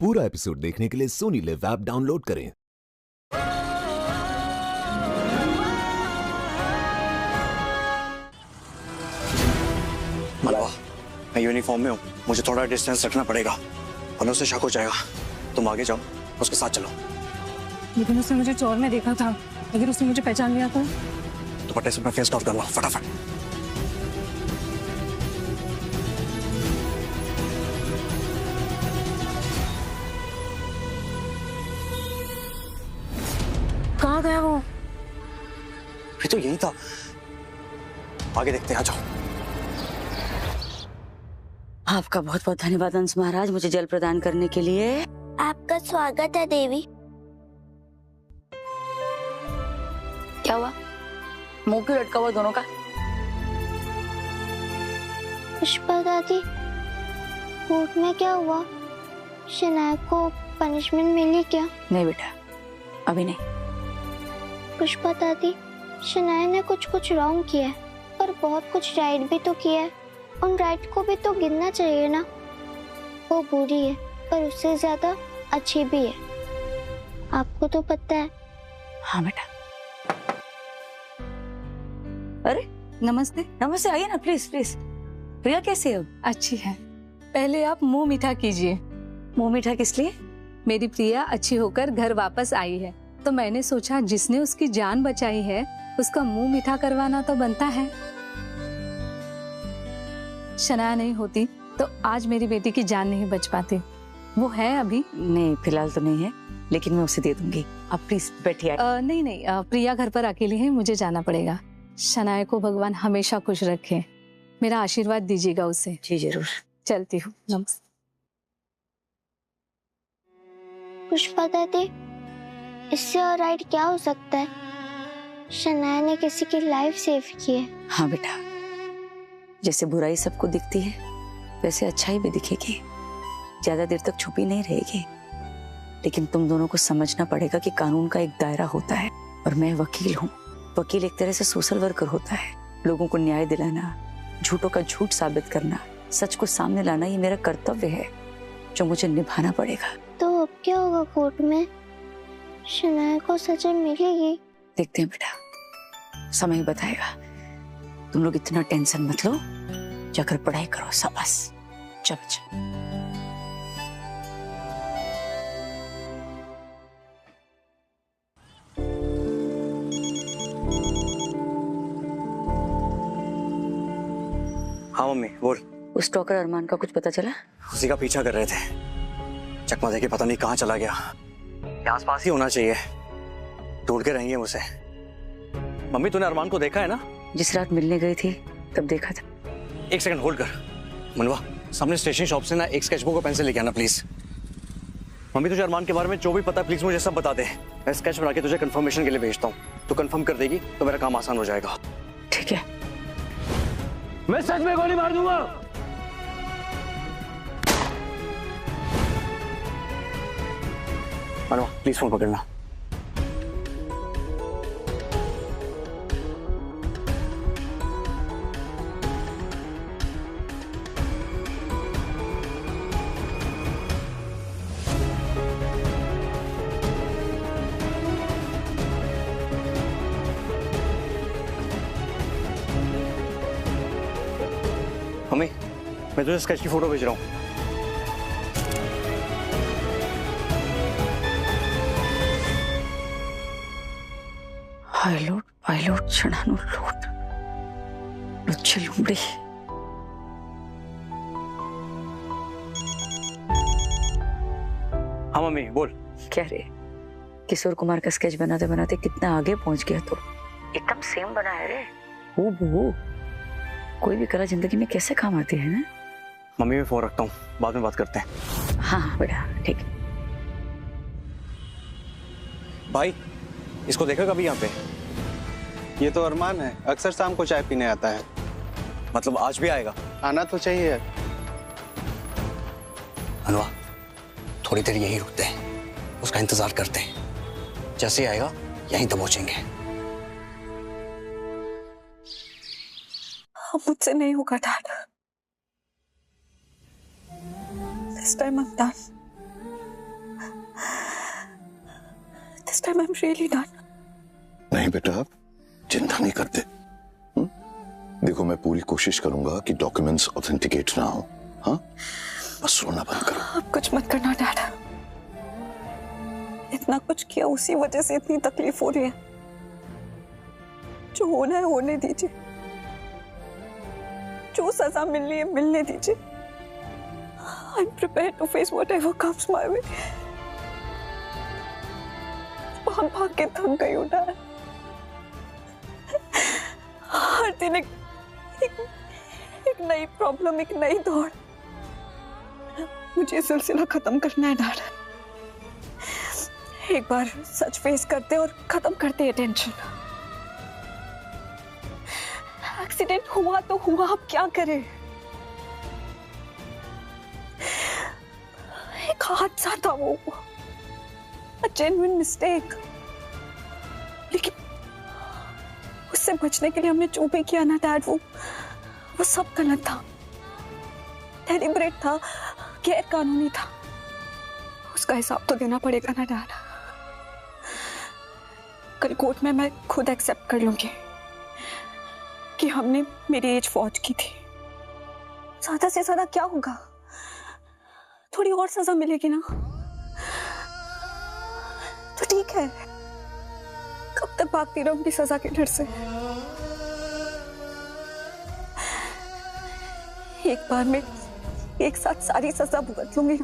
पूरा एपिसोड देखने के लिए सोनी लिव ऐप डाउनलोड करें। मलवा, मैं यूनिफॉर्म में हूँ, मुझे थोड़ा डिस्टेंस रखना पड़ेगा वरना उसे शक हो जाएगा। तुम आगे जाओ, उसके साथ चलो। लेकिन उसने मुझे चोर में देखा था, अगर उसने मुझे पहचान लिया तो दुपट्टे से अपना फेस कवर कर लो फटाफट। कहाँ गया वो? ये तो यही था। आगे देखते हैं, आ जाओ। आपका बहुत बहुत धन्यवाद अंश महाराज, मुझे जल प्रदान करने के लिए। आपका स्वागत है देवी। क्या हुआ? मुंह क्यों लटका हुआ दोनों का? पुष्पा दादी, कोर्ट में क्या हुआ? शनाया को पनिशमेंट मिली क्या? नहीं बेटा, अभी नहीं। पुष्पा दादी, शनाया ने कुछ रॉन्ग किया है, पर बहुत कुछ राइट भी तो किया है। उन राइट को भी तो गिनना चाहिए ना। वो बुरी है, पर उससे ज्यादा अच्छी भी है। आपको तो पता है। हाँ बेटा। अरे नमस्ते। नमस्ते, आइए ना प्लीज प्लीज। प्रिया कैसी हो? अच्छी है। पहले आप मुंह मीठा कीजिए। मुंह मीठा किस लिए? मेरी प्रिया अच्छी होकर घर वापस आई है, तो मैंने सोचा जिसने उसकी जान बचाई है उसका मुंह मीठा करवाना तो बनता है। शनाया नहीं होती तो आज मेरी बेटी की जान नहीं बच पाती। वो है अभी? नहीं, फिलहाल तो नहीं है, लेकिन मैं उसे दे दूंगी। आप प्लीज बैठिए। नहीं, प्रिया घर पर अकेली है, मुझे जाना पड़ेगा। शनाया को भगवान हमेशा खुश रखे, मेरा आशीर्वाद दीजिएगा उसे। जी जरूर। चलती हूँ, नमस्ते। पुष्पा दादी, इससे और राइट क्या हो सकता है? शनाया ने किसी की लाइफ सेव की है। हाँ बेटा, जैसे बुराई सबको दिखती है वैसे अच्छाई भी दिखेगी, ज्यादा देर तक छुपी नहीं रहेगी। लेकिन तुम दोनों को समझना पड़ेगा कि कानून का एक दायरा होता है और मैं वकील हूँ। वकील एक तरह से सोशल वर्कर होता है। लोगों को न्याय दिलाना, झूठों का झूठ साबित करना, सच को सामने लाना, ये मेरा कर्तव्य है जो मुझे निभाना पड़ेगा। तो अब क्या होगा कोर्ट में? शनाया को सजा मिलेगी? देखते हैं बेटा, समय बताएगा। तुम लोग इतना टेंशन मत लो, जाकर पढ़ाई करो। शाबाश, चलो। हाँ मम्मी, बोल। उस टॉकर अरमान का कुछ पता चला? उसी का पीछा कर रहे थे। चकमा देके पता नहीं कहाँ चला गया। ये आसपास ही होना चाहिए, ढूंढ के रहेंगे उसे। मम्मी, तूने अरमान को देखा है ना? जिस रात मिलने गई थी तब देखा था। एक सेकंड होल्ड कर। मनवा, सामने स्टेशनरी शॉप से ना एक स्केचबुक और पेंसिल लेके आना प्लीज। मम्मी, तुझे अरमान के बारे में जो भी पता प्लीज मुझे सब बता दे। मैं स्केच बना के तुझे कंफर्मेशन के लिए भेजता हूँ। तू कंफर्म कर देगी तो मेरा काम आसान हो जाएगा। ठीक है। मैं सच में गोली मार दूंगा। मनवा, प्लीज फोन पकड़ना। मम्मी, मैं तुझे स्केच की फोटो भेज रहा हूँ। पायलट पायलट छड़ानो लूट लुच्चे लुमड़ी। हाँ मम्मी, बोल। क्या रे, किशोर कुमार का स्केच बनाते बनाते कितना आगे पहुंच गया। तो एकदम सेम बना है रे। वो कोई भी कला जिंदगी में कैसे काम आती है ना। मम्मी, मैं फोन रखता हूँ, बाद में बात करते हैं। हाँ बेटा, ठीक है। भाई, इसको देखा कभी यहाँ पे? ये तो अरमान है, अक्सर शाम को चाय पीने आता है। मतलब आज भी आएगा? आना तो चाहिए। अनुआ, थोड़ी देर यही रुकते हैं, उसका इंतजार करते हैं। जैसे ही आएगा यहीं दबोचेंगे। अब मुझसे नहीं होगा dad. This time I'm done. time I'm really done. नहीं बेटा, आप चिंता नहीं करते। देखो, मैं पूरी कोशिश करूंगा कि डॉक्यूमेंट्स ऑथेंटिकेट ना हो। हाँ, बस रोना बंद करो। आप कुछ मत करना डैड। इतना कुछ किया, उसी वजह से इतनी तकलीफ हो रही है। जो होना है होने दीजिए, जो सजा मिलनी है मिलने दीजिए। I'm prepared to face whatever comes my way. भाग भाग के थक गई हूँ डैड। हर दिन एक नई प्रॉब्लम, एक नई दौड़। मुझे सिलसिला खत्म करना है डैड। एक बार सच फेस करते और खत्म करते हैं टेंशन। एक्सीडेंट हुआ तो हुआ, अब क्या करें? एक हादसा था वो, जेन्युइन मिस्टेक। लेकिन उससे बचने के लिए हमने जो भी किया ना डैड, वो सब गलत था, डेलिब्रेट था, गैर कानूनी था। उसका हिसाब तो देना पड़ेगा ना डैड। कल कोर्ट में मैं खुद एक्सेप्ट कर लूंगी कि हमने मेरी एज फॉर्ज की थी। ज्यादा से ज्यादा क्या होगा? थोड़ी और सजा मिलेगी ना, तो ठीक है। कब तक भागती रहूंगी सजा के डर से? एक बार में एक साथ सारी सजा भुगत लूंगी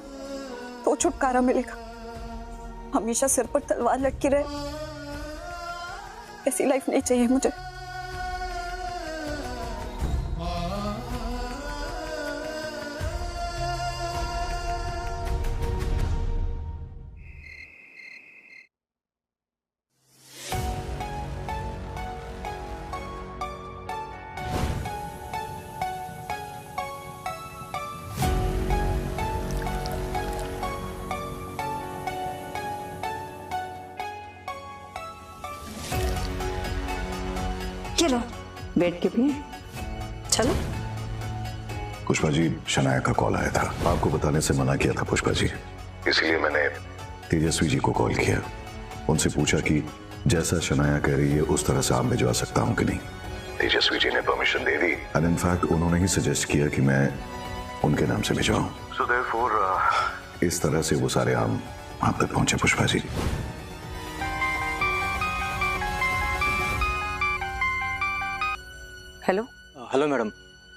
तो छुटकारा मिलेगा। हमेशा सिर पर तलवार लटकी रहे, ऐसी लाइफ नहीं चाहिए मुझे। चलो बैठ के पिए। चलो। पुष्पा जी, शनाया का कॉल आया था। आपको बताने से मना किया था पुष्पा जी, इसलिए मैंने तेजस्वी जी को कॉल किया। उनसे पूछा कि जैसा शनाया कह रही है उस तरह से आप भिजवा सकता हूं कि नहीं। तेजस्वी जी ने permission they the and in fact उन्होंने ही सजेस्ट किया कि मैं उनके नाम से भिजवाऊं। सो देयरफॉर इस तरह से वो सारे आम आप तक पहुंचे Pushpa ji. Hello. Hello madam,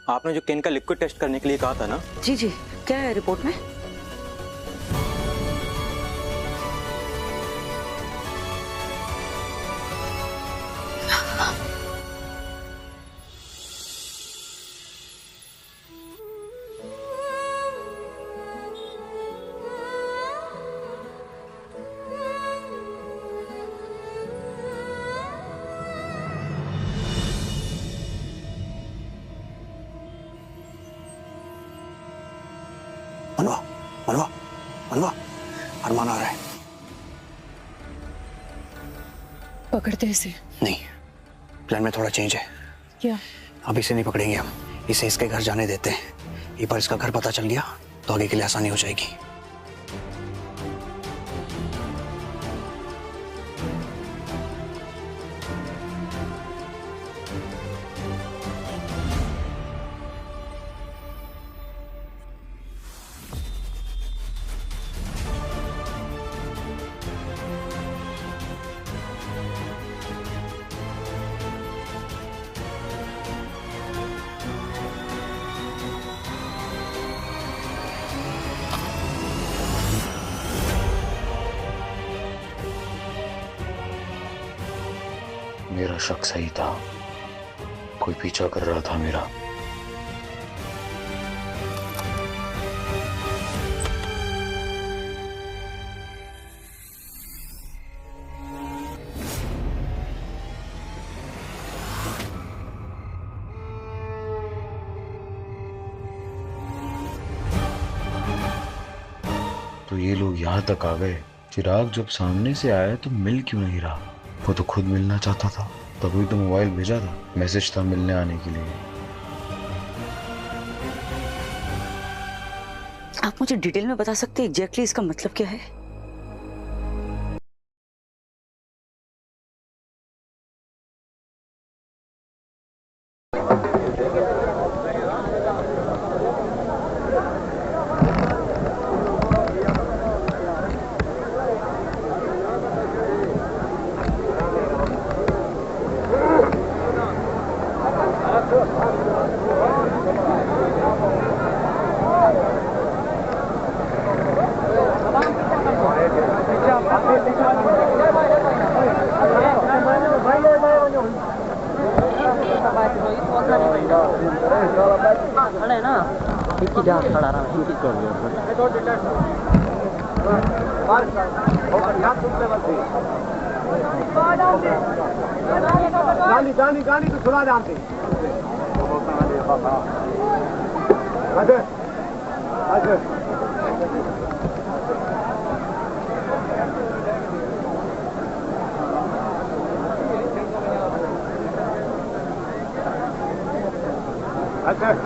आपने जो केन का लिक्विड टेस्ट करने के लिए कहा था ना? जी जी, क्या है रिपोर्ट में? मनवा, मनवा, मनवा, अरमान आ रहा है। पकड़ते इसे? नहीं, प्लान में थोड़ा चेंज है। क्या? अब इसे नहीं पकड़ेंगे हम, इसे इसके घर जाने देते हैं। एक बार इसका घर पता चल गया तो आगे के लिए आसानी हो जाएगी। मेरा शक सही था, कोई पीछा कर रहा था मेरा। तो ये लोग यहाँ तक आ गए। चिराग जब सामने से आया तो मिल क्यों नहीं रहा? वो तो खुद मिलना चाहता था, तभी तो मोबाइल भेजा था, मैसेज था मिलने आने के लिए। आप मुझे डिटेल में बता सकते हैं एग्जैक्टली इसका मतलब क्या है? क्या खड़ा रहा है कर गाड़ी गाड़ी गाड़ी तो खुला जानते अच्छा अच्छा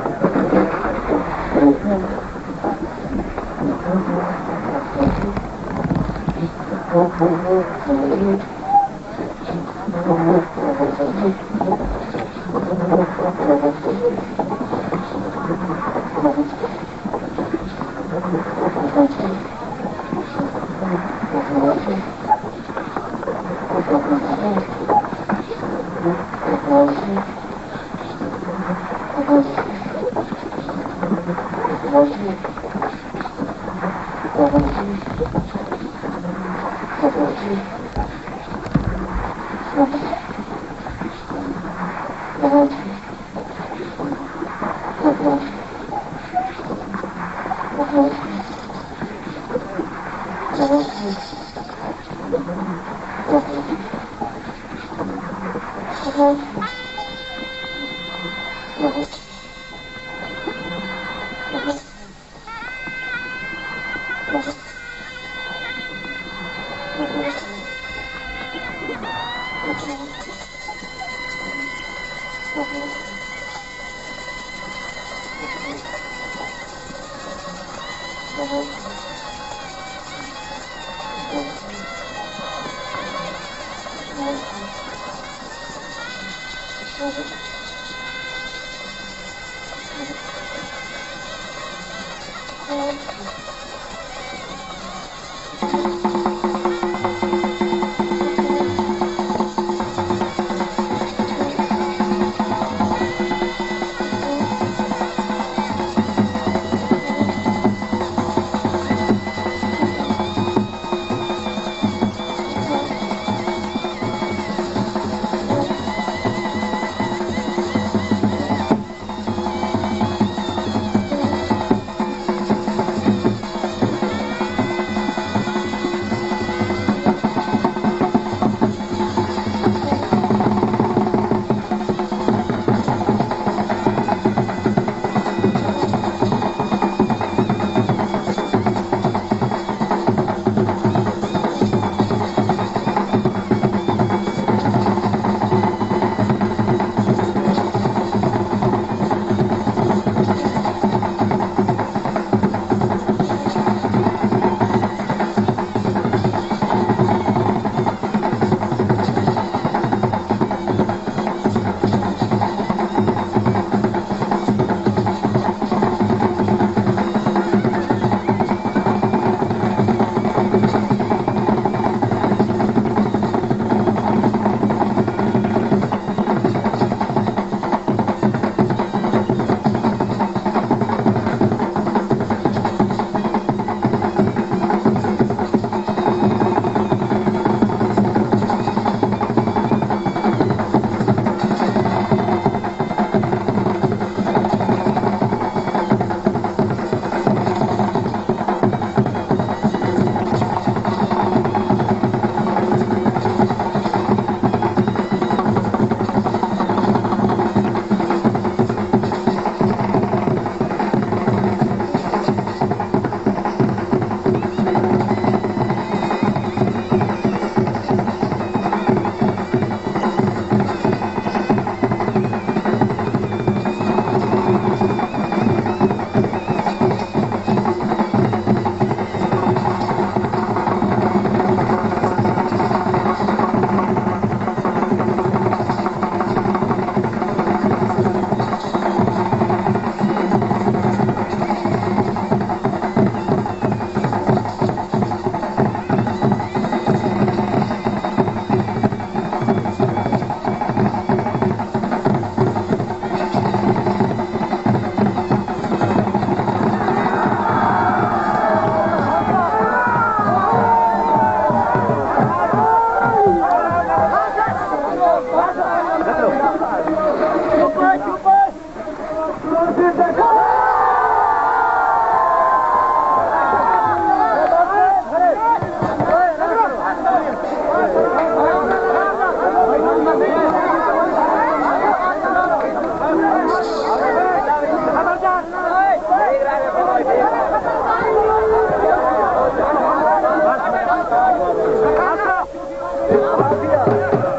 है।